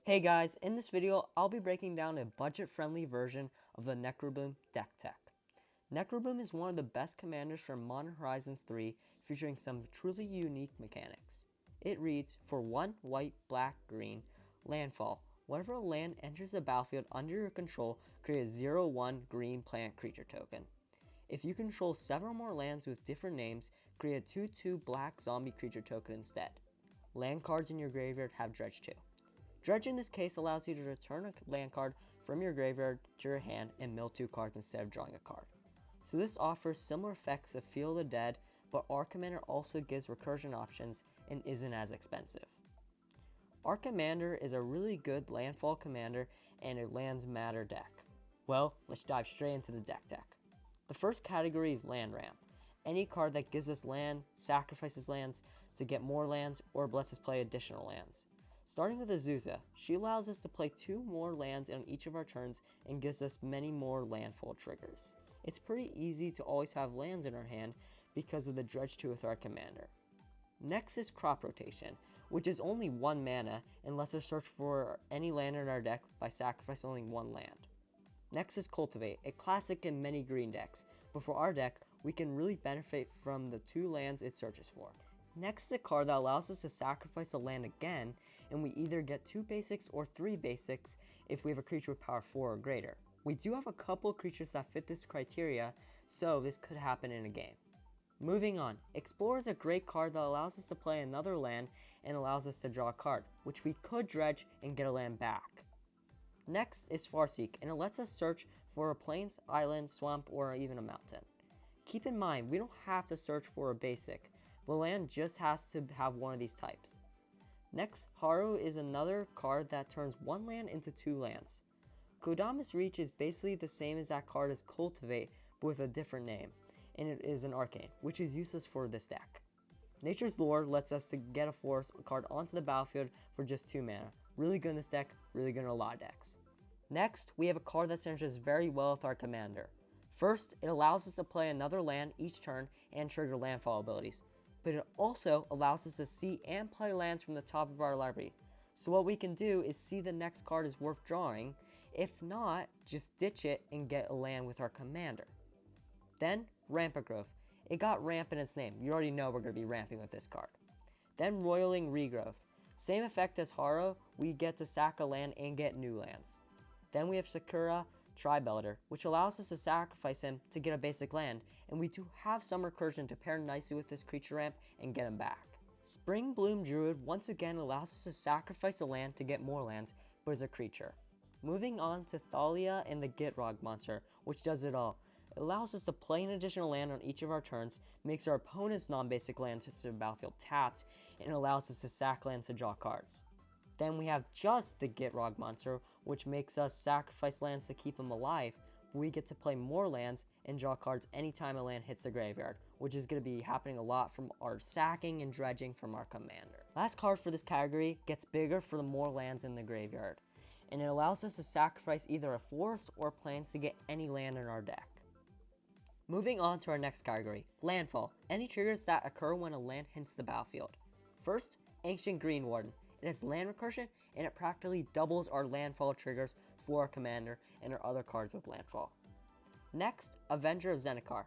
Hey guys, in this video, I'll be breaking down a budget-friendly version of the Necrobloom deck tech. Necrobloom is one of the best commanders from Modern Horizons 3, featuring some truly unique mechanics. It reads, for 1 white, black, green, landfall. Whenever a land enters the battlefield under your control, create a 0/1 green plant creature token. If you control 7 or more lands with different names, create a 2/2 black zombie creature token instead. Land cards in your graveyard have Dredge 2. Dredge in this case allows you to return a land card from your graveyard to your hand and mill 2 cards instead of drawing a card. So this offers similar effects of Field of the Dead, but our commander also gives recursion options and isn't as expensive. Our commander is a really good landfall commander and a lands matter deck. Well, let's dive straight into the deck tech. The first category is land ramp. Any card that gives us land, sacrifices lands to get more lands, or lets us play additional lands. Starting with Azusa, she allows us to play 2 more lands on each of our turns and gives us many more landfall triggers. It's pretty easy to always have lands in our hand because of the Dredge 2 with our commander. Next is Crop Rotation, which is only 1 mana and lets us search for any land in our deck by sacrificing only 1 land. Next is Cultivate, a classic in many green decks, but for our deck, we can really benefit from the 2 lands it searches for. Next is a card that allows us to sacrifice a land again, and we either get 2 basics or 3 basics if we have a creature with power 4 or greater. We do have a couple creatures that fit this criteria, so this could happen in a game. Moving on, Explorer is a great card that allows us to play another land and allows us to draw a card, which we could dredge and get a land back. Next is Farseek, and it lets us search for a plains, island, swamp, or even a mountain. Keep in mind, we don't have to search for a basic. The land just has to have one of these types. Next, Haru is another card that turns 1 land into 2 lands. Kodama's Reach is basically the same as that card as Cultivate, but with a different name, and it is an arcane, which is useless for this deck. Nature's Lore lets us to get a forest card onto the battlefield for just 2 mana. Really good in this deck, really good in a lot of decks. Next, we have a card that synergizes very well with our commander. First, it allows us to play another land each turn and trigger landfall abilities, but it also allows us to see and play lands from the top of our library. So what we can do is see the next card is worth drawing. If not, just ditch it and get a land with our commander. Then, Rampant Growth. It got ramp in its name. You already know we're going to be ramping with this card. Then Roiling Regrowth. Same effect as Haro, we get to sack a land and get new lands. Then we have Sakura Tri-Belter, which allows us to sacrifice him to get a basic land, and we do have some recursion to pair nicely with this creature ramp and get him back. Spring Bloom Druid once again allows us to sacrifice a land to get more lands, but as a creature. Moving on to Thalia and the Gitrog monster, which does it all. It allows us to play an additional land on each of our turns, makes our opponent's non-basic lands hit the battlefield tapped, and allows us to sack lands to draw cards. Then we have just the Gitrog monster, which makes us sacrifice lands to keep him alive, but we get to play more lands and draw cards anytime a land hits the graveyard, which is going to be happening a lot from our sacking and dredging from our commander. Last card for this category gets bigger for the more lands in the graveyard, and it allows us to sacrifice either a forest or plains to get any land in our deck. Moving on to our next category, Landfall. Any triggers that occur when a land hits the battlefield. First, Ancient Green Warden. It has land recursion, and it practically doubles our landfall triggers for our commander and our other cards with landfall. Next, Avenger of Zendikar.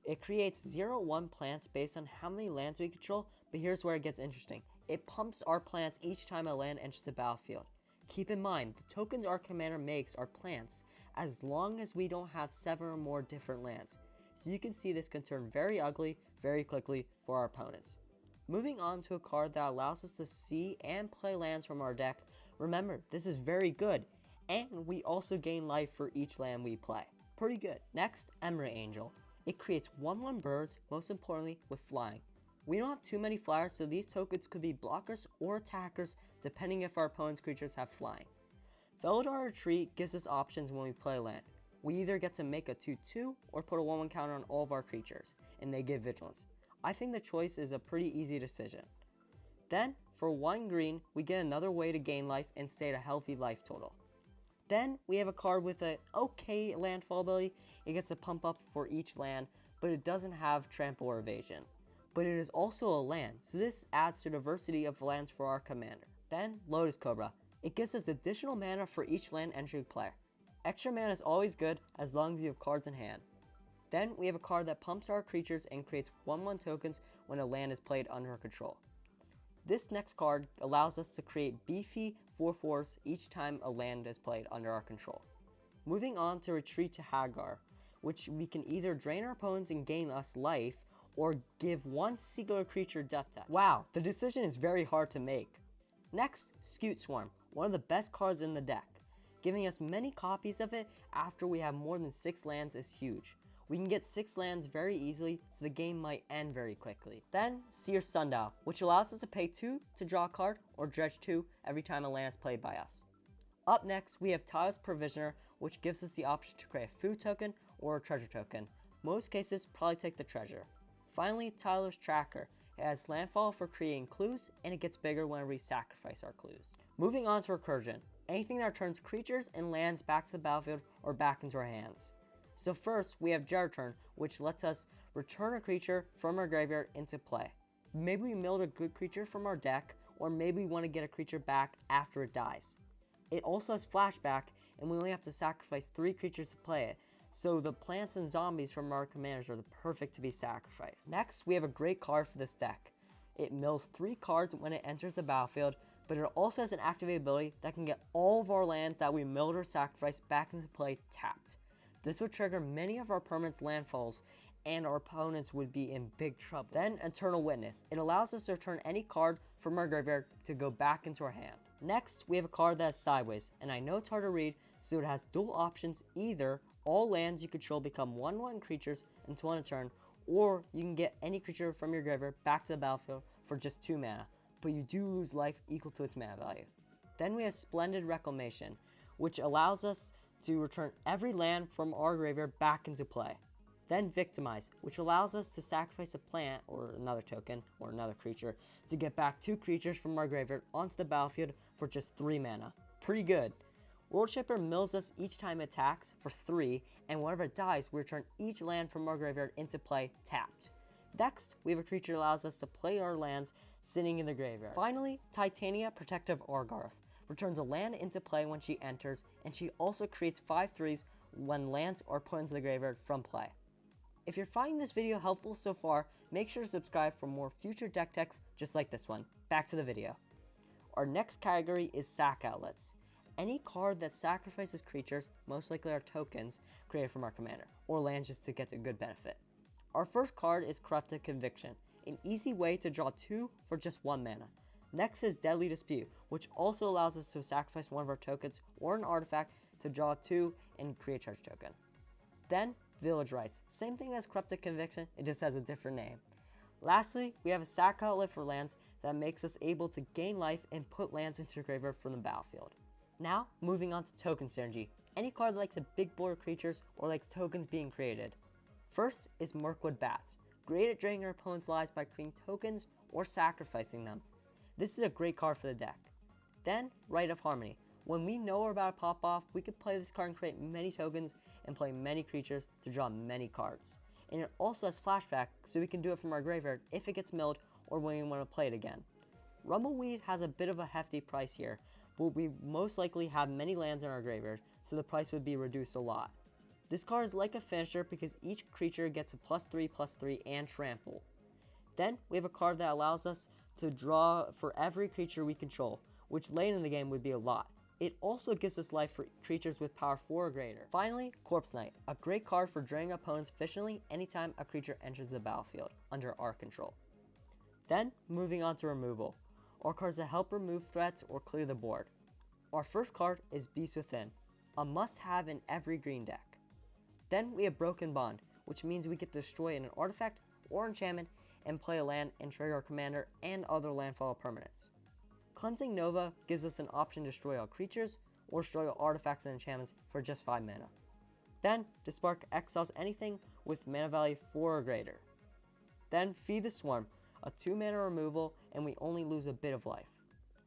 It creates 0/1 plants based on how many lands we control, but here's where it gets interesting. It pumps our plants each time a land enters the battlefield. Keep in mind, the tokens our commander makes are plants, as long as we don't have 7 or more different lands. So you can see this can turn very ugly very quickly for our opponents. Moving on to a card that allows us to see and play lands from our deck. Remember, this is very good, and we also gain life for each land we play. Pretty good. Next, Emerald Angel. It creates 1/1 birds, most importantly with flying. We don't have too many flyers, so these tokens could be blockers or attackers depending if our opponent's creatures have flying. Felidar Retreat gives us options when we play land. We either get to make a 2/2 or put a 1/1 counter on all of our creatures, and they give vigilance. I think the choice is a pretty easy decision. Then, for 1 green, we get another way to gain life and stay at a healthy life total. Then, we have a card with an okay landfall ability. It gets a pump up for each land, but it doesn't have trample or evasion. But it is also a land, so this adds to diversity of lands for our commander. Then, Lotus Cobra. It gives us additional mana for each land entering play. Extra mana is always good as long as you have cards in hand. Then we have a card that pumps our creatures and creates 1/1 tokens when a land is played under our control. This next card allows us to create beefy 4/4s each time a land is played under our control. Moving on to Retreat to Hagar, which we can either drain our opponents and gain us life, or give one singular creature death touch. Wow, the decision is very hard to make. Next, Scute Swarm, one of the best cards in the deck. Giving us many copies of it after we have more than 6 lands is huge. We can get 6 lands very easily, so the game might end very quickly. Then, Seer Sundial, which allows us to pay 2 to draw a card, or dredge 2 every time a land is played by us. Up next, we have Tyler's Provisioner, which gives us the option to create a food token or a treasure token. Most cases, probably take the treasure. Finally, Tyler's Tracker. It has landfall for creating clues, and it gets bigger whenever we sacrifice our clues. Moving on to Recursion, anything that returns creatures and lands back to the battlefield or back into our hands. So first, we have Jar Return, which lets us return a creature from our graveyard into play. Maybe we milled a good creature from our deck, or maybe we want to get a creature back after it dies. It also has Flashback, and we only have to sacrifice 3 creatures to play it, so the plants and zombies from our commanders are the perfect to be sacrificed. Next, we have a great card for this deck. It mills 3 cards when it enters the battlefield, but it also has an activate ability that can get all of our lands that we milled or sacrificed back into play tapped. This would trigger many of our permanents' landfalls, and our opponents would be in big trouble. Then, Eternal Witness. It allows us to return any card from our graveyard to go back into our hand. Next, we have a card that is Sideways, and I know it's hard to read, so it has dual options. Either all lands you control become 1/1 creatures until end of turn, or you can get any creature from your graveyard back to the battlefield for just 2 mana, but you do lose life equal to its mana value. Then we have Splendid Reclamation, which allows us to return every land from our graveyard back into play. Then Victimize, which allows us to sacrifice a plant or another token or another creature to get back 2 creatures from our graveyard onto the battlefield for just 3 mana. Pretty good. World Shaper mills us each time it attacks for 3, and whenever it dies, we return each land from our graveyard into play tapped. Next, we have a creature that allows us to play our lands sitting in the graveyard. Finally, Titania Protective Argarth returns a land into play when she enters, and she also creates 5/3s when lands are put into the graveyard from play. If you're finding this video helpful so far, make sure to subscribe for more future deck techs just like this one. Back to the video. Our next category is Sack Outlets. Any card that sacrifices creatures, most likely our tokens, created from our commander, or lands just to get a good benefit. Our first card is Corrupted Conviction, an easy way to draw 2 for just 1 mana. Next is Deadly Dispute, which also allows us to sacrifice one of our tokens or an artifact to draw 2 and create a charge token. Then, Village Rites. Same thing as Corrupted Conviction, it just has a different name. Lastly, we have a sack outlet for lands that makes us able to gain life and put lands into the graveyard from the battlefield. Now, moving on to Token Synergy. Any card that likes a big border creatures or likes tokens being created. First is Mirkwood Bats. Great at draining our opponent's lives by creating tokens or sacrificing them. This is a great card for the deck. Then, Rite of Harmony. When we know we're about to pop off, we can play this card and create many tokens and play many creatures to draw many cards. And it also has Flashback, so we can do it from our graveyard if it gets milled or when we want to play it again. Rumbleweed has a bit of a hefty price here, but we most likely have many lands in our graveyard, so the price would be reduced a lot. This card is like a finisher because each creature gets a +3/+3 and trample. Then we have a card that allows us to draw for every creature we control, which late in the game would be a lot. It also gives us life for creatures with power 4 or greater. Finally, Corpse Knight, a great card for draining opponents efficiently anytime a creature enters the battlefield under our control. Then, moving on to removal, or cards that help remove threats or clear the board. Our first card is Beast Within, a must-have in every green deck. Then we have Broken Bond, which means we get to destroy an artifact or enchantment and play a land and trigger our commander and other landfall permanents. Cleansing Nova gives us an option to destroy all creatures or destroy all artifacts and enchantments for just 5 mana. Then, Despark exiles anything with mana value 4 or greater. Then, Feed the Swarm, a 2 mana removal and we only lose a bit of life.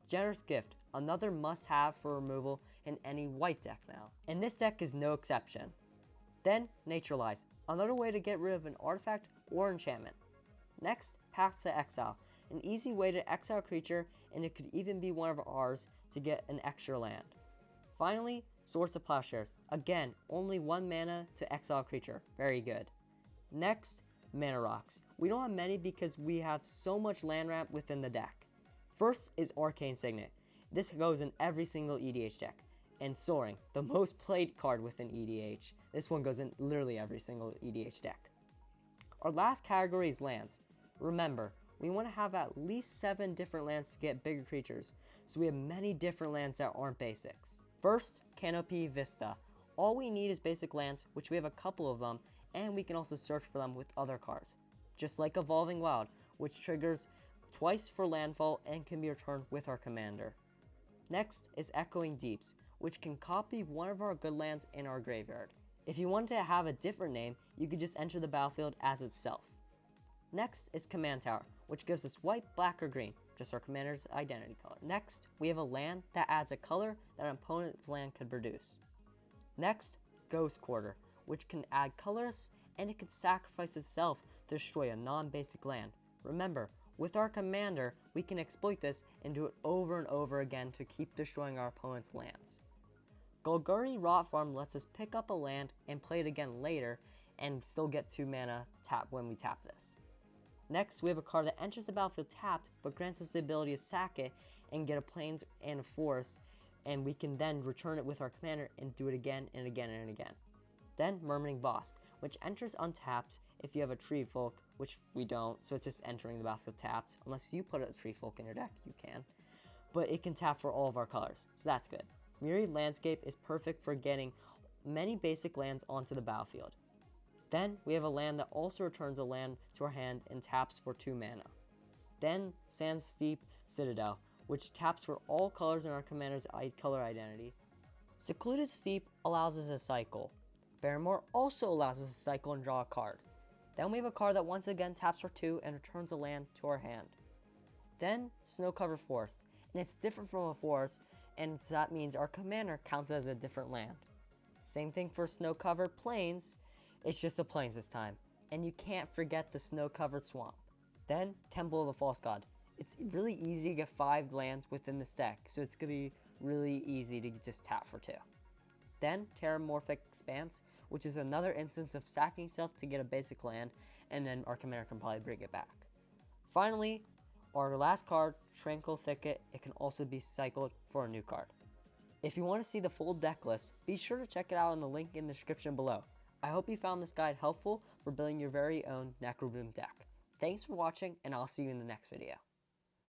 Generous Gift, another must-have for removal in any white deck now. And this deck is no exception. Then, Naturalize, another way to get rid of an artifact or enchantment. Next, Path to Exile, an easy way to exile a creature, and it could even be one of ours to get an extra land. Finally, Swords of Plowshares. Again, only 1 mana to exile a creature. Very good. Next, Mana Rocks. We don't have many because we have so much land ramp within the deck. First is Arcane Signet. This goes in every single EDH deck. And Soaring, the most played card within EDH. This one goes in literally every single EDH deck. Our last category is lands. Remember, we want to have at least 7 different lands to get bigger creatures, so we have many different lands that aren't basics. First, Canopy Vista. All we need is basic lands, which we have a couple of them, and we can also search for them with other cards. Just like Evolving Wild, which triggers twice for landfall and can be returned with our commander. Next is Echoing Deeps, which can copy one of our good lands in our graveyard. If you want to have a different name, you could just enter the battlefield as itself. Next is Command Tower, which gives us white, black, or green, just our commander's identity color. Next, we have a land that adds a color that an opponent's land could produce. Next, Ghost Quarter, which can add colors, and it can sacrifice itself to destroy a non-basic land. Remember, with our commander, we can exploit this and do it over and over again to keep destroying our opponent's lands. Golgari Rot Farm lets us pick up a land and play it again later and still get 2 mana tap when we tap this. Next, we have a card that enters the battlefield tapped, but grants us the ability to sack it and get a plains and a forest, and we can then return it with our commander and do it again and again and again. Then, Murmuring Bosk, which enters untapped if you have a Tree Folk, which we don't, so it's just entering the battlefield tapped. Unless you put a Tree Folk in your deck, you can. But it can tap for all of our colors, so that's good. Myriad Landscape is perfect for getting many basic lands onto the battlefield. Then, we have a land that also returns a land to our hand and taps for 2 mana. Then, Sandsteep Citadel, which taps for all colors in our commander's color identity. Secluded Steep allows us to cycle. Barrymore also allows us to cycle and draw a card. Then we have a card that once again taps for 2 and returns a land to our hand. Then, Snow-Covered Forest, and it's different from a forest, and that means our commander counts as a different land. Same thing for Snow-Covered Plains, it's just a plains this time. And you can't forget the Snow-Covered Swamp. Then, Temple of the False God. It's really easy to get 5 lands within this deck, so it's going to be really easy to just tap for 2. Then, Terramorphic Expanse, which is another instance of sacking stuff to get a basic land, and then our commander can probably bring it back. Finally, our last card, Tranquil Thicket, it can also be cycled for a new card. If you want to see the full deck list, be sure to check it out in the link in the description below. I hope you found this guide helpful for building your very own Necrobloom deck. Thanks for watching, and I'll see you in the next video.